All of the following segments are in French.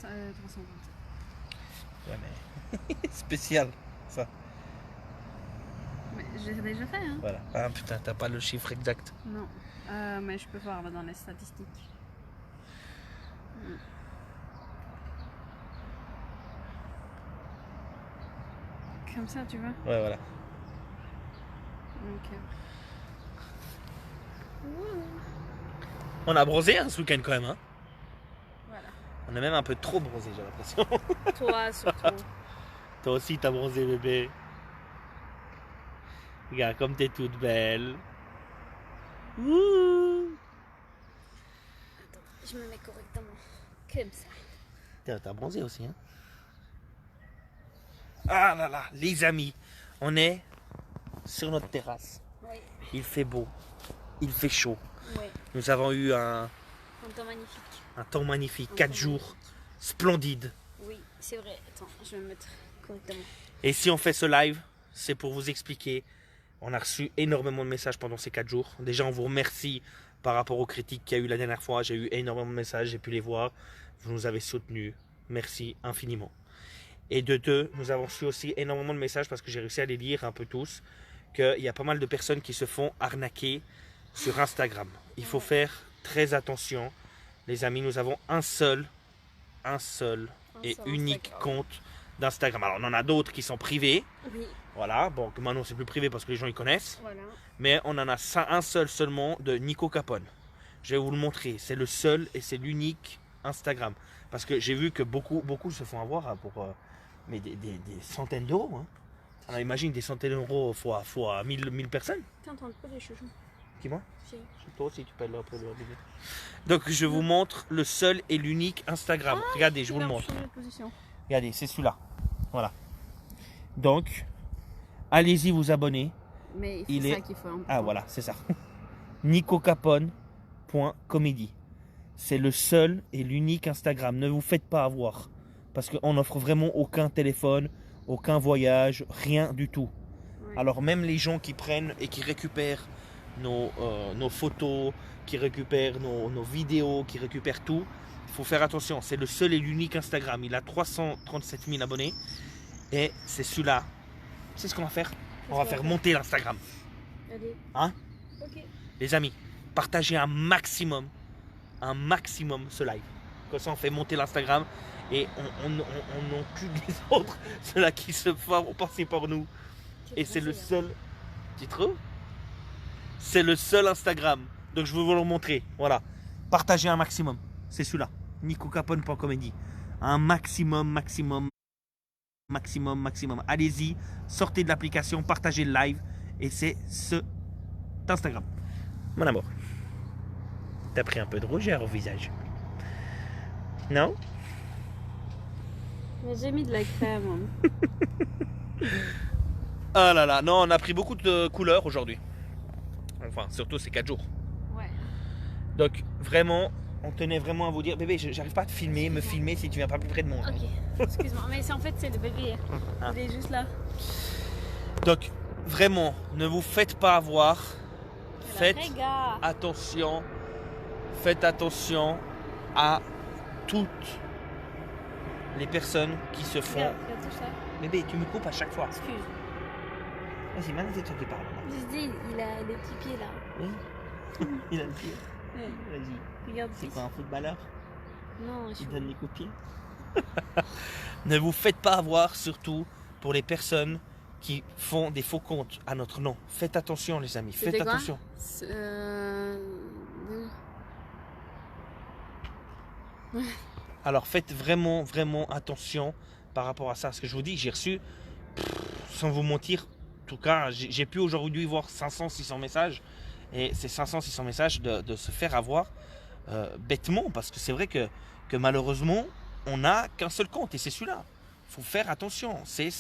320. Ouais, mais spécial, ça. Mais j'ai déjà fait, hein. Voilà. Ah putain, t'as pas le chiffre exact. Non. Mais je peux voir là, dans les statistiques. Comme ça, tu vois. Ouais, voilà. Ok. On a bronzé hein, ce week-end quand même, hein. Voilà. On a même un peu trop bronzé, j'ai l'impression. Toi, surtout. Toi aussi, t'as bronzé, bébé. Regarde comme t'es toute belle. Ouh. Attends, je me mets correctement. Comme ça. T'as bronzé aussi, hein. Ah là là, les amis, on est sur notre terrasse. Oui. Il fait beau, il fait chaud. Oui. Nous avons eu un Un temps magnifique. temps magnifique, Un 4 temps jours, magnifique. splendide. Oui, c'est vrai. Attends, je vais me mettre correctement. Et si on fait ce live, c'est pour vous expliquer. On a reçu énormément de messages pendant ces 4 jours. Déjà, on vous remercie par rapport aux critiques qu'il y a eu la dernière fois. J'ai eu énormément de messages, j'ai pu les voir. Vous nous avez soutenus. Merci infiniment. Et de deux, nous avons reçu aussi énormément de messages parce que j'ai réussi à les lire un peu tous, qu'il y a pas mal de personnes qui se font arnaquer sur Instagram. Il faut faire très attention. Les amis, nous avons un seul et unique Instagram. compte d'Instagram. Alors, on en a d'autres qui sont privés. Oui, Voilà, bon, que maintenant c'est plus privé parce que les gens ils connaissent. voilà. Mais on en a un seul seulement de Nico Capone. Je vais vous le montrer. C'est le seul et c'est l'unique Instagram. Parce que j'ai vu que beaucoup se font avoir hein, pour mais des centaines d'euros. Hein. Alors imagine des centaines d'euros fois 1000 personnes. T'entends pas les chouchous? Qui moi? Si. Toi aussi tu peux le après le bébé. Donc je vous montre le seul et l'unique Instagram. Regardez, je vous le montre. Regardez, c'est celui-là. Voilà. Donc, allez-y vous abonner. Mais Il c'est est- ça qu'il faut. Ah voilà, c'est ça. nicocapone.comedy. C'est le seul et l'unique Instagram. Ne vous faites pas avoir. Parce qu'on n'offre vraiment aucun téléphone, aucun voyage, rien du tout. Ouais. Alors même les gens qui prennent et qui récupèrent nos photos, qui récupèrent nos vidéos, qui récupèrent tout, il faut faire attention. C'est le seul et l'unique Instagram. Il a 337 000 abonnés. Et c'est celui-là. C'est ce qu'on va faire. On va faire monter l'Instagram. Allez. Hein? Ok. Les amis, partagez un maximum ce live. Comme ça, on fait monter l'Instagram et on encule les autres, ceux-là qui se font passer par nous. Et c'est le seul. Tu trouves? C'est le seul Instagram. Donc je vais vous le montrer. Voilà. Partagez un maximum. C'est celui-là. nicocapone.comedy. Un maximum. Allez-y, sortez de l'application, partagez le live. Et c'est cet Instagram. Mon amour. T'as pris un peu de rougeur au visage. Non? Mais j'ai mis de la crème. Ah là là, non, on a pris beaucoup de couleurs aujourd'hui. Enfin, surtout ces 4 jours. Ouais. Donc, vraiment, on tenait vraiment à vous dire, bébé, j'arrive pas à te filmer, me filmer si tu viens pas plus près de moi. Ok. Excuse-moi, mais en fait c'est le bébé. Ah. Il est juste là. Donc, vraiment, ne vous faites pas avoir. Faites Regarde. attention. Faites attention à toutes les personnes qui se font. Regarde tout ça. Bébé, tu me coupes à chaque fois. Excuse. Vas-y, maintenant c'est toi qui parles. Je dis, il a les petits pieds là. Oui. Il a le pied. Ouais. Vas-y. Regarde. C'est quoi un footballeur Non, je qui suis. donne les coups de pied? Ne vous faites pas avoir, surtout pour les personnes qui font des faux comptes à notre nom. Faites attention, les amis. Faites C'était quoi? attention. Alors faites vraiment attention par rapport à ça. Ce que je vous dis, j'ai reçu, sans vous mentir, en tout cas, j'ai pu aujourd'hui voir 500-600 messages. Et ces 500-600 messages de se faire avoir bêtement. Parce que c'est vrai que malheureusement, on n'a qu'un seul compte et c'est celui-là. Il faut faire attention. C'est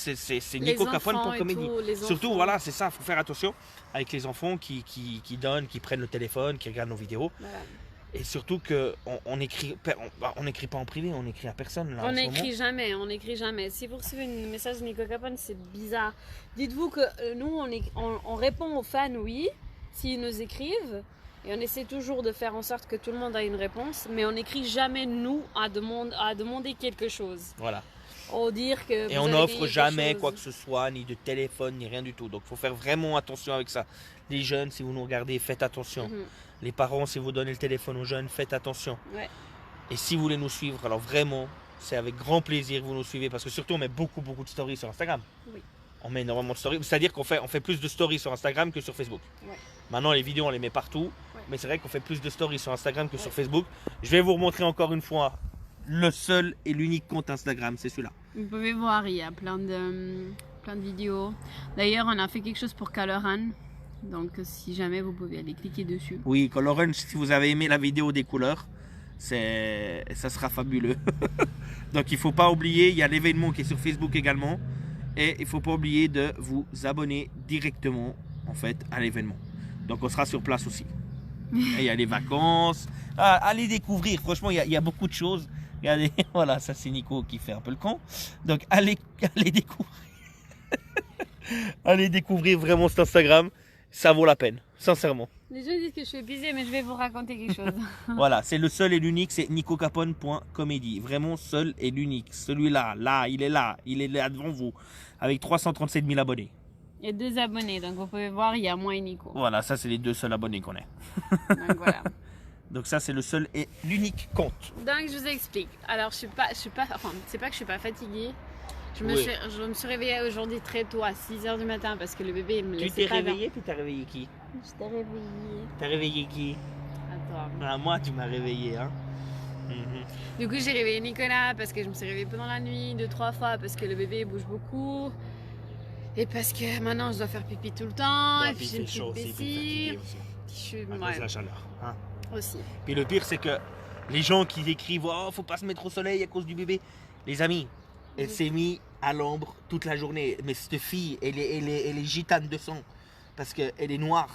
nicocapone.comedy. Surtout, voilà, c'est ça. Il faut faire attention avec les enfants qui donnent, qui prennent le téléphone, qui regardent nos vidéos. Voilà. Et surtout qu'on n'écrit pas en privé, on écrit à personne. Là, On n'écrit jamais, on n'écrit jamais. Si vous recevez un message de Nico Capone, c'est bizarre. Dites-vous que nous, on répond aux fans, oui, s'ils nous écrivent. Et on essaie toujours de faire en sorte que tout le monde a une réponse, mais on n'écrit jamais nous à demander quelque chose. Voilà. Ou dire que Et on n'offre jamais quoi que ce soit, ni de téléphone, ni rien du tout. Donc il faut faire vraiment attention avec ça. Les jeunes, si vous nous regardez, faites attention. Les parents, si vous donnez le téléphone aux jeunes, faites attention. Ouais. Et si vous voulez nous suivre, alors vraiment, c'est avec grand plaisir que vous nous suivez. Parce que surtout, on met beaucoup de stories sur Instagram. Oui. On met énormément de stories. C'est-à-dire qu'on fait plus de stories sur Instagram que sur Facebook. Ouais. Maintenant, les vidéos, on les met partout. Ouais. Mais c'est vrai qu'on fait plus de stories sur Instagram que sur Facebook. Je vais vous remontrer encore une fois le seul et l'unique compte Instagram, c'est celui-là. Vous pouvez voir, il y a plein de vidéos. D'ailleurs, on a fait quelque chose pour Coloran. Donc, si jamais vous pouvez aller cliquer dessus. Oui, Coloran, si vous avez aimé la vidéo des couleurs, ça sera fabuleux. Donc, il ne faut pas oublier, il y a l'événement qui est sur Facebook également. Et il ne faut pas oublier de vous abonner directement en fait, à l'événement. Donc, on sera sur place aussi. Et il y a les vacances. Ah, allez découvrir, franchement, il y a beaucoup de choses. Regardez, voilà, ça c'est Nico qui fait un peu le con. Donc, allez découvrir. Allez découvrir vraiment cet Instagram. Ça vaut la peine, sincèrement. Les gens disent que je suis épuisée, mais je vais vous raconter quelque chose. Voilà, c'est le seul et l'unique, c'est nicocapone.comedy. Vraiment seul et l'unique. Celui-là, il est là devant vous, avec 337 000 abonnés. Et 2 abonnés, donc vous pouvez voir, il y a moi et Nico. Voilà, ça c'est les 2 seuls abonnés qu'on ait. Donc voilà. Donc ça c'est le seul et l'unique compte. Donc je vous explique. Alors c'est pas que je suis pas fatiguée. Je me suis réveillée aujourd'hui très tôt à 6h du matin parce que le bébé il me laissait pas. Tu t'es réveillée puis t'as réveillé qui? Je t'ai réveillée. T'as réveillé qui? Attends. Ah, moi tu m'as réveillé hein. Du coup j'ai réveillé Nicolas parce que je me suis réveillée pendant la nuit 2-3 fois parce que le bébé bouge beaucoup. Et parce que maintenant je dois faire pipi tout le temps. Et puis j'ai une petite vessie. Je suis à cause de la chaleur. Hein. Aussi. Puis le pire c'est que les gens qui écrivent oh faut pas se mettre au soleil à cause du bébé. Les amis, elle s'est mise à l'ombre toute la journée. Mais cette fille, elle est gitane de sang. Parce qu'elle est noire.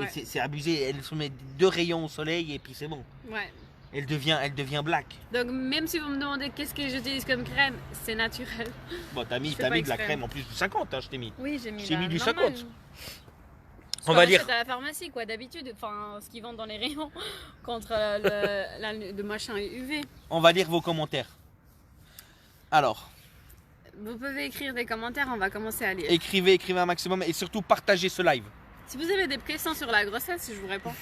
C'est abusé. Elle se met 2 rayons au soleil et puis c'est bon. Ouais. Elle devient black. Donc même si vous me demandez qu'est-ce que j'utilise comme crème, c'est naturel. Bon, t'as mis de la crème en plus du 50, hein, je t'ai mis. Oui, j'ai mis, du normal. 50. On va dire. C'est à la pharmacie, quoi, d'habitude, enfin, ce qu'ils vendent dans les rayons contre le machin UV. On va lire vos commentaires. Alors. Vous pouvez écrire des commentaires, on va commencer à lire. Écrivez un maximum et surtout partagez ce live. Si vous avez des questions sur la grossesse, je vous réponds.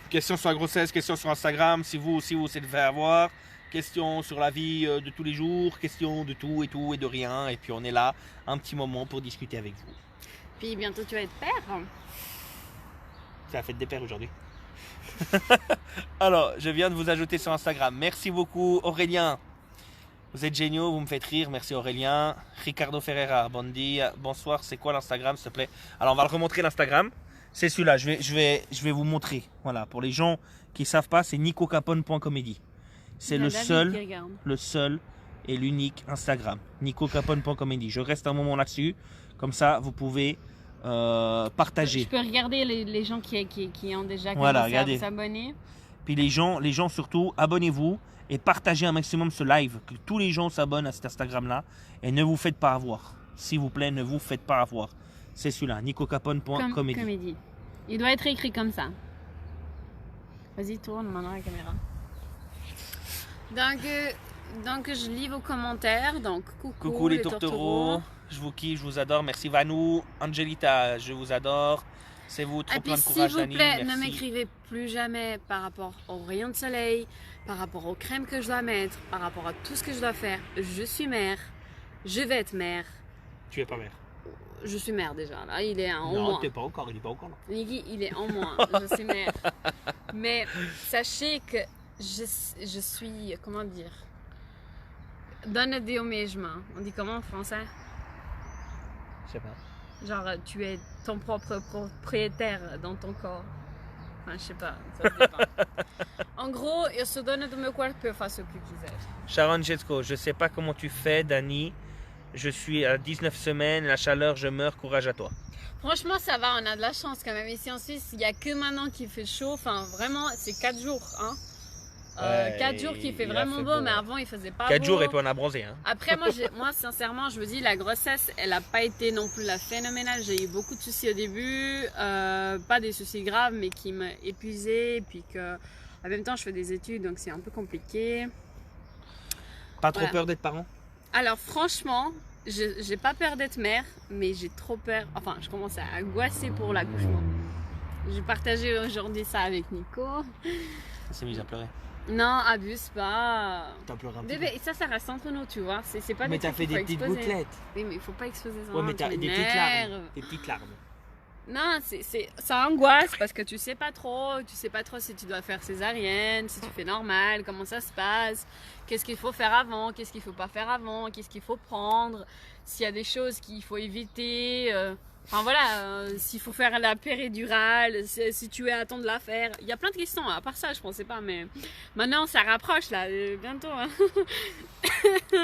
Questions sur la grossesse, questions sur Instagram, si vous aussi vous êtes fait avoir. Questions sur la vie de tous les jours, questions de tout et de rien. Et puis on est là un petit moment pour discuter avec vous. Puis bientôt tu vas être père. C'est la fête des pères aujourd'hui. Alors, je viens de vous ajouter sur Instagram. Merci beaucoup Aurélien. Vous êtes géniaux, vous me faites rire. Merci Aurélien. Ricardo Ferreira, bon dia. Bonsoir, c'est quoi l'Instagram s'il te plaît? Alors on va le remontrer l'Instagram. C'est celui-là, je vais vous montrer. Voilà, pour les gens qui ne savent pas, c'est nicocapone.comedy. C'est le seul et l'unique Instagram. nicocapone.comedy. Je reste un moment là-dessus. Comme ça, vous pouvez partager. Je peux regarder les gens qui ont déjà commencé à s'abonner. Puis les gens surtout, abonnez-vous et partagez un maximum ce live. Que tous les gens s'abonnent à cet Instagram-là. Et ne vous faites pas avoir. S'il vous plaît, ne vous faites pas avoir. C'est celui-là, nicocapone.comedy. Il doit être écrit comme ça. Vas-y, tourne maintenant la caméra. Donc je lis vos commentaires. Donc coucou les tourtereaux. Je vous kiffe, je vous adore. Merci Vanou, Angelita, je vous adore. C'est vous, trop plein de courage Dani. S'il vous plaît, ne m'écrivez plus jamais par rapport aux rayons de soleil, par rapport aux crèmes que je dois mettre, par rapport à tout ce que je dois faire. Je suis mère. Je vais être mère. Tu es pas mère. Je suis mère déjà, là il est en moins. Non, t'es pas encore, il est pas encore là. Niki, il est en moins, je suis mère. Mais sachez que je suis, comment dire, donne des hommagements. On dit comment en français? Je sais pas. Genre, tu es ton propre propriétaire dans ton corps. Enfin, je sais pas, ça dépend. En gros, eu sou dona do meu corpo, eu faço o que quiser. Sharon Jetsko, je sais pas comment tu fais, Dani. Je suis à 19 semaines, la chaleur, je meurs, courage à toi. Franchement, ça va, on a de la chance quand même. Ici en Suisse, il n'y a que maintenant qu'il fait chaud. Enfin, vraiment, c'est 4 jours. Hein. 4 jours qu'il fait vraiment beau, mais avant il faisait pas 4 beau. jours et puis on a bronzé. Hein. Après, moi, sincèrement, je me dis, la grossesse, elle n'a pas été non plus la phénoménale. J'ai eu beaucoup de soucis au début, pas des soucis graves, mais qui m'épuisaient. Et puis en même temps, je fais des études, donc c'est un peu compliqué. Pas trop peur d'être parent? Alors franchement, j'ai pas peur d'être mère, mais j'ai trop peur. Enfin, je commence à angoisser pour l'accouchement. J'ai partagé aujourd'hui ça avec Nico. Il s'est mis à pleurer. Non, abuse pas. T'as pleuré un petit peu. Bébé, ça reste entre nous, tu vois. C'est pas mais des t'as fait des petites gouttelettes. Oui, mais il faut pas exposer ça. Ouais, mais t'as des petites larmes. Des petites larmes. Non, ça angoisse parce que tu sais pas trop si tu dois faire césarienne, si tu fais normal, comment ça se passe, qu'est-ce qu'il faut faire avant, qu'est-ce qu'il faut pas faire avant, qu'est-ce qu'il faut prendre, s'il y a des choses qu'il faut éviter, enfin voilà, s'il faut faire la péridurale, si tu es à temps de la faire, il y a plein de questions, à part ça je pensais pas, mais maintenant ça rapproche là, bientôt. Hein.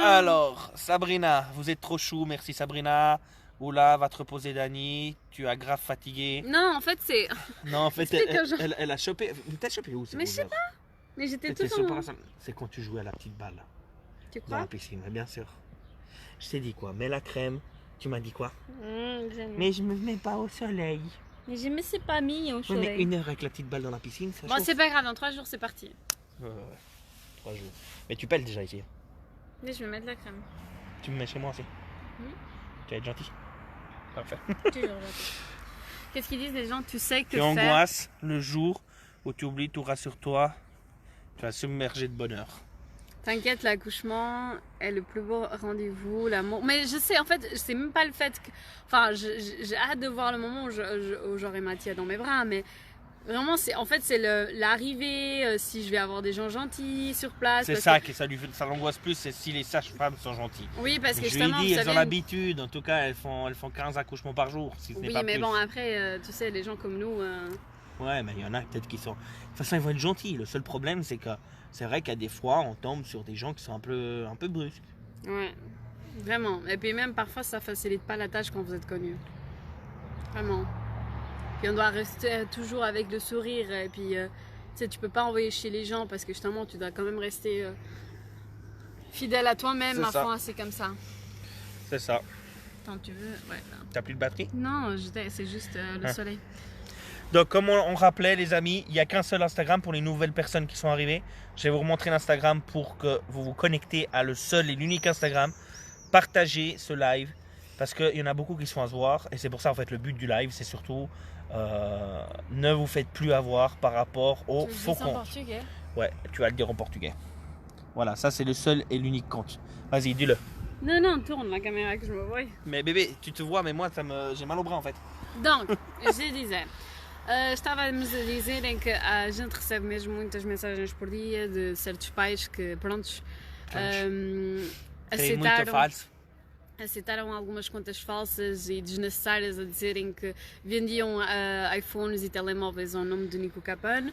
Alors, Sabrina, vous êtes trop chou, merci Sabrina. Oula, va te reposer Dani, tu as grave fatigué. Non, en fait c'est... Non, en fait elle a chopé... T'as chopé où? Mais je sais pas, mais j'étais tout le temps... C'est quand tu jouais à la petite balle. Tu crois? Dans la piscine, bien sûr. Je t'ai dit quoi? Mets la crème. Tu m'as dit quoi? Mais je me mets pas au soleil. Mais je me suis pas mis au soleil. Mais 1 heure avec la petite balle dans la piscine, ça bon, chauffe. c'est pas grave, dans 3 jours c'est parti. 3 jours. Mais tu pèles déjà ici. Mais je vais mettre la crème. Tu me mets chez moi aussi? Oui. Tu vas être gentil. Parfait. Toujours gentil. Qu'est-ce qu'ils disent les gens? Tu sais que tu angoisses le jour où tu oublies tout, rassure-toi. Tu vas submerger de bonheur. T'inquiète, l'accouchement est le plus beau rendez-vous, l'amour. Mais je sais, en fait, c'est même pas le fait que... Enfin, j'ai hâte de voir le moment où j'aurai Mathia dans mes bras, mais vraiment, en fait, c'est l'arrivée, si je vais avoir des gens gentils sur place. C'est ça, ça l'angoisse plus, c'est si les sages-femmes sont gentilles. Oui, parce que je lui ai dit, elles ont l'habitude, en tout cas, elles font 15 accouchements par jour, si ce n'est pas plus. Oui, mais bon, après, tu sais, les gens comme nous... Ouais, mais il y en a peut-être qui sont... De toute façon, ils vont être gentils. Le seul problème, c'est que c'est vrai qu'à des fois, on tombe sur des gens qui sont un peu brusques. Ouais, vraiment. Et puis même, parfois, ça facilite pas la tâche quand vous êtes connus. Vraiment. Puis on doit rester toujours avec le sourire. Et puis, tu sais, tu peux pas envoyer chez les gens parce que justement, tu dois quand même rester fidèle à toi-même. Ma foi, c'est comme ça. C'est ça. Quand tu veux, ouais. T'as plus de batterie? Non, c'est juste le soleil. Donc comme on rappelait les amis, il n'y a qu'un seul Instagram pour les nouvelles personnes qui sont arrivées. Je vais vous remontrer l'Instagram pour que vous vous connectez à le seul et l'unique Instagram. Partagez ce live parce qu'il y en a beaucoup qui se font avoir et c'est pour ça en fait le but du live c'est surtout ne vous faites plus avoir par rapport au faux compte. En portugais? Ouais, tu vas le dire en portugais. Voilà, ça c'est le seul et l'unique compte. Vas-y, dis-le. Non, tourne la caméra que je me vois. Mais bébé, tu te vois mais moi j'ai mal au bras en fait. Donc, je disais... estávamos a dizerem que a gente recebe mesmo muitas mensagens por dia de certos pais que, prontos, aceitaram algumas contas falsas e desnecessárias a dizerem que vendiam iPhones e telemóveis ao nome do Nico Capano.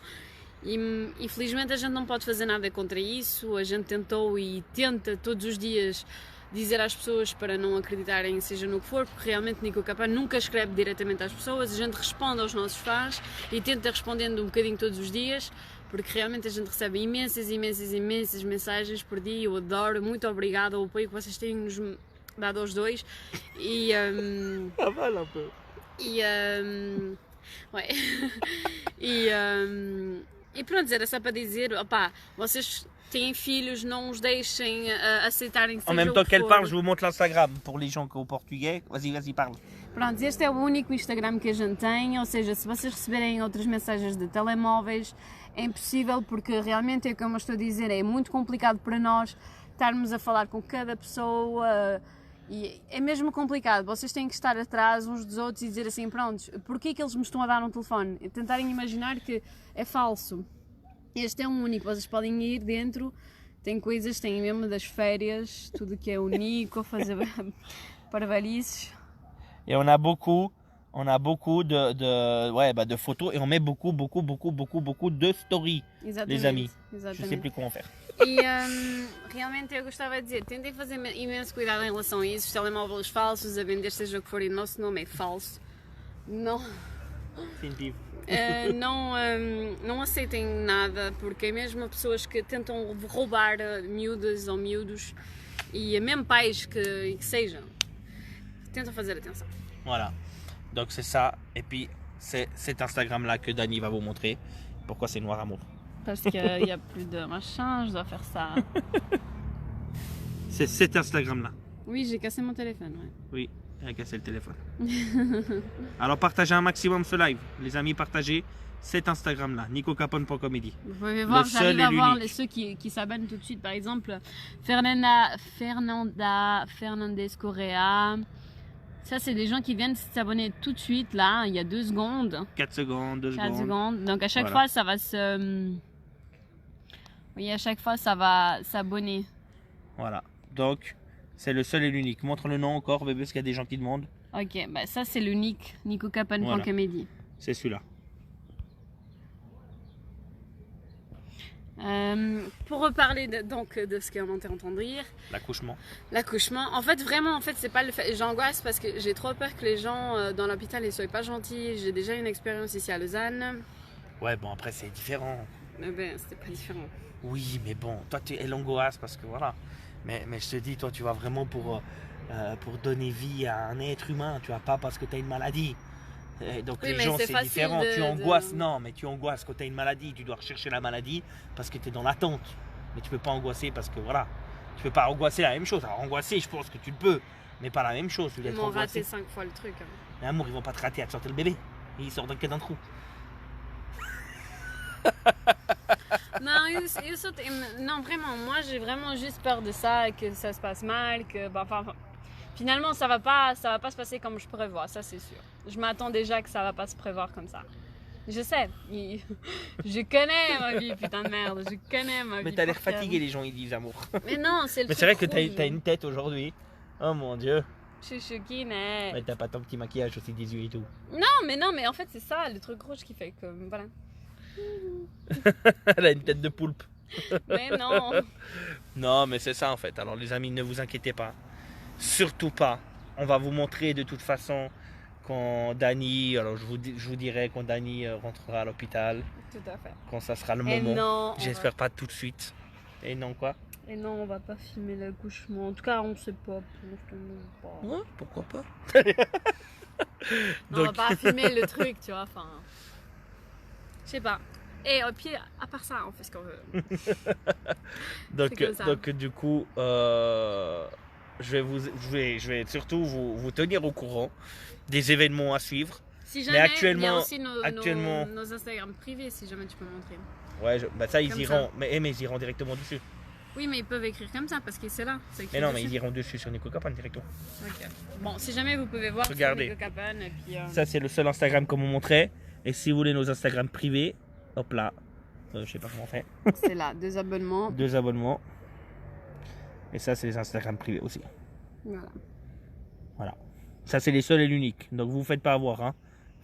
E infelizmente a gente não pode fazer nada contra isso. A gente tentou e tenta todos os dias dizer às pessoas para não acreditarem seja no que for, porque realmente Nico Capano nunca escreve diretamente às pessoas, a gente responde aos nossos fãs e tenta respondendo um bocadinho todos os dias, porque realmente a gente recebe imensas mensagens por dia, eu adoro, muito obrigada ao apoio que vocês têm nos dado aos dois e... E pronto, era só para dizer, opá, vocês têm filhos, não os deixem aceitarem seja En même temps o que qu'elle for. parle, je vous montre l'Instagram pour les gens qui au portugais. Vas-y, parle. Pronto, este é o único Instagram que a gente tem, ou seja, se vocês receberem outras mensagens de telemóveis, é impossível porque realmente é como eu estou a dizer, é muito complicado para nós estarmos a falar com cada pessoa e é mesmo complicado, vocês têm que estar atrás uns dos outros e dizer assim, prontos, porquê que eles me estão a dar um telefone? E tentarem imaginar que é falso. Este é um único, vocês podem ir dentro, tem coisas, tem mesmo das férias, tudo que é o Nico, fazer parvalices. Et on a beaucoup de photos et on met beaucoup de stories, les amis. Exatamente. Je sais plus comment faire. E realmente eu gostava de dizer, tentem fazer imenso cuidado em relação a isso, os telemóveis falsos, a vender seja o que for e o nosso nome é falso. Não. Não aceitem nada, porque é mesmo pessoas que tentam roubar miúdas ou miúdos e mesmo pais que sejam, tentam fazer attention. Voilà, donc c'est ça, et puis c'est cet Instagram là que Dani va vous montrer. Pourquoi c'est Noir Amour? Parce qu'il n'y a plus de machin, je dois faire ça. C'est cet Instagram là. Oui, j'ai cassé mon téléphone, ouais. Oui, elle a cassé le téléphone. Alors partagez un maximum ce live. Les amis, partagez cet Instagram là, nicocapone.comedy. Vous pouvez voir, j'arrive à voir ceux qui s'abonnent tout de suite. Par exemple, Fernanda Fernandez Correa. Ça, c'est des gens qui viennent s'abonner tout de suite, là, il y a 2 secondes. 4 secondes, 2 secondes. Donc à chaque fois, ça va Oui, à chaque fois, ça va s'abonner. Voilà. Donc, c'est le seul et l'unique. Montre le nom encore, bébé, parce qu'il y a des gens qui demandent. Ok, bah ça, c'est l'unique. nicocapone.comedy. C'est celui-là. Pour reparler de ce qu'on était en train de dire, l'accouchement, en fait vraiment c'est pas le fait, j'angoisse parce que j'ai trop peur que les gens dans l'hôpital ils soient pas gentils. J'ai déjà une expérience ici à Lausanne. Ouais, bon après c'est différent. Mais ben c'était pas différent. Oui, mais bon, toi tu es l'angoisse parce que voilà, mais je te dis, toi tu vas vraiment pour donner vie à un être humain, tu vas pas parce que tu as une maladie. Donc oui, les gens c'est différent, tu angoisses, non mais tu angoisses quand tu as une maladie, tu dois rechercher la maladie parce que tu es dans l'attente. Mais tu peux pas angoisser parce que voilà, tu peux pas angoisser la même chose. Alors angoisser je pense que tu le peux, mais pas la même chose. Ils m'ont raté 5 fois le truc. Hein. Mais amour, ils vont pas te rater à te sortir le bébé, il sort d'un trou. Non, vraiment, moi j'ai vraiment juste peur de ça, que ça se passe mal, que finalement ça va pas se passer comme je prévois, ça c'est sûr. Je m'attends déjà que ça va pas se prévoir comme ça. Je sais, je connais ma vie, putain de merde, je connais ma vie. Mais t'as l'air fatigué, les gens ils disent amour. Mais non, c'est le Mais c'est vrai que t'as une tête aujourd'hui. Oh mon dieu. Chouchouki, mais t'as pas ton petit maquillage aussi 18 et tout. Non, mais en fait c'est ça, le truc rouge qui fait que voilà. Elle a une tête de poulpe. Mais non. Non, mais c'est ça en fait. Alors les amis, ne vous inquiétez pas. Surtout pas. On va vous montrer de toute façon quand Dani, alors je vous dirai quand Dani rentrera à l'hôpital. Tout à fait. Quand ça sera le moment. J'espère pas tout de suite. Et non quoi? Et non, on va pas filmer l'accouchement. En tout cas, on sait pas. Ouais, pourquoi pas? Non, on va pas filmer le truc, tu vois. Enfin, je sais pas. Et puis, à part ça, on fait ce qu'on veut. donc du coup, je vais surtout vous tenir au courant des événements à suivre. Si jamais, il y a aussi nos Instagram privés, si jamais tu peux montrer. Ouais, ça ils iront, mais ils iront directement dessus. Oui, mais ils peuvent écrire comme ça parce que c'est là. Mais non, mais ils iront dessus sur Nico Capone directement. Ok. Bon, si jamais vous pouvez voir. Regardez. Sur Nico Capone et puis. Ça c'est le seul Instagram qu'on vous montrait. Et si vous voulez nos Instagram privés, hop là, je sais pas comment on fait. C'est là, 2 abonnements. 2 abonnements. Et ça c'est les Instagram privés aussi. Voilà. Ça c'est les seuls et l'unique. Donc vous faites pas avoir, hein.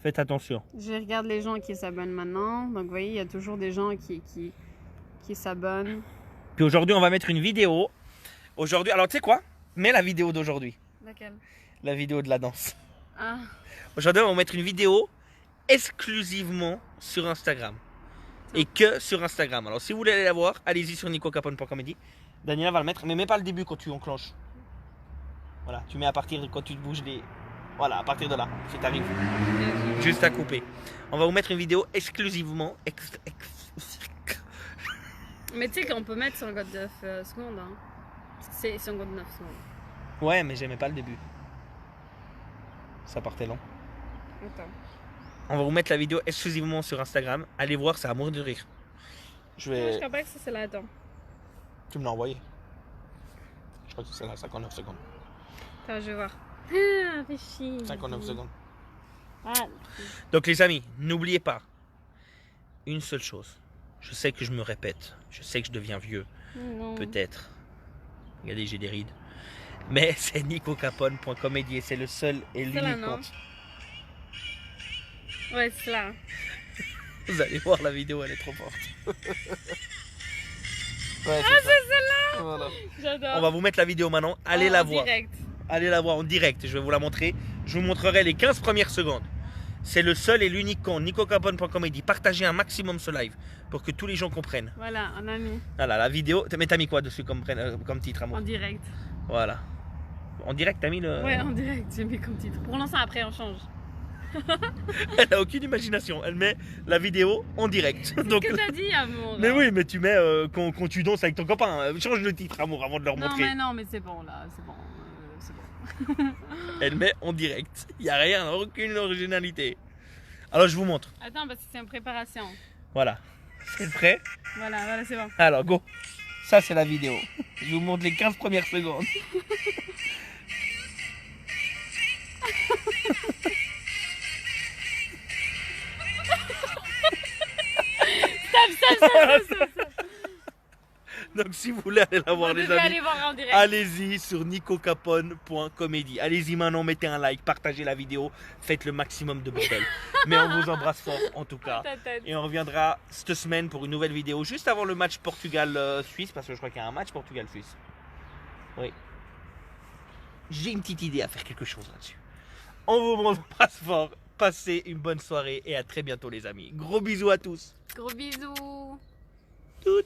Faites attention. Je regarde les gens qui s'abonnent maintenant. Donc vous voyez, il y a toujours des gens qui s'abonnent. Puis aujourd'hui, on va mettre une vidéo. Aujourd'hui, alors tu sais quoi? Mets la vidéo d'aujourd'hui. Laquelle? La vidéo de la danse. Ah. Aujourd'hui, on va mettre une vidéo exclusivement sur Instagram. Et que sur Instagram. Alors si vous voulez aller la voir, allez-y sur nicocapone.comedy. Daniela va le mettre, mais mets pas le début quand tu enclenches. Voilà, tu mets à partir de quand tu te bouges les... Voilà, à partir de là, si t'arrives. Juste à couper. On va vous mettre une vidéo exclusivement... Mais tu sais qu'on peut mettre 59 secondes. Hein. C'est 59 secondes. Ouais, mais j'aimais pas le début. Ça partait long. Attends. On va vous mettre la vidéo exclusivement sur Instagram. Allez voir, c'est à mourir de rire. Je crois pas que ça c'est là, attends. Tu me l'as envoyé. Je crois que c'est là, 59 secondes. Attends, je vais voir. Ah, réfléchis. 59 secondes. Ah. Donc les amis, n'oubliez pas une seule chose. Je sais que je me répète. Je sais que je deviens vieux. Peut-être. Regardez, j'ai des rides. Mais c'est nicocapone.comedy et c'est le seul et l'unique compte. Ouais, c'est là. Vous allez voir la vidéo, elle est trop forte. Ouais, c'est celle-là. Voilà. J'adore. On va vous mettre la vidéo maintenant. Allez la voir. Direct. Allez la voir en direct. Je vais vous la montrer. Je vous montrerai les 15 premières secondes. C'est le seul et l'unique compte, nicocapone.comedy. Partagez un maximum ce live pour que tous les gens comprennent. Voilà, on a mis. Voilà, la vidéo. Mais t'as mis quoi dessus comme titre, amour? En direct. Voilà. En direct, t'as mis le. Ouais, en direct, j'ai mis comme titre. Pour l'instant, après, on change. Elle a aucune imagination. Elle met la vidéo en direct. C'est ce que t'as dit, amour. Mais oui, mais tu mets quand tu danses avec ton copain. Change le titre, amour, avant de leur montrer. Non, mais c'est bon, là, c'est bon. C'est bon. Elle met en direct. Il n'y a rien, aucune originalité. Alors, je vous montre. Attends, parce que c'est en préparation. Voilà. C'est prêt? Voilà, c'est bon. Alors, go. Ça, c'est la vidéo. Je vous montre les 15 premières secondes. Stop. Donc si vous voulez aller la voir, les amis, aller voir en direct. allez-y sur nicocapone.comedy. Allez-y maintenant, mettez un like, partagez la vidéo, faites le maximum de bordel. Mais on vous embrasse fort en tout cas. Et on reviendra cette semaine pour une nouvelle vidéo, juste avant le match Portugal-Suisse, parce que je crois qu'il y a un match Portugal-Suisse. Oui. J'ai une petite idée à faire quelque chose là-dessus. On vous embrasse fort, passez une bonne soirée et à très bientôt les amis. Gros bisous à tous. Gros bisous. Tout.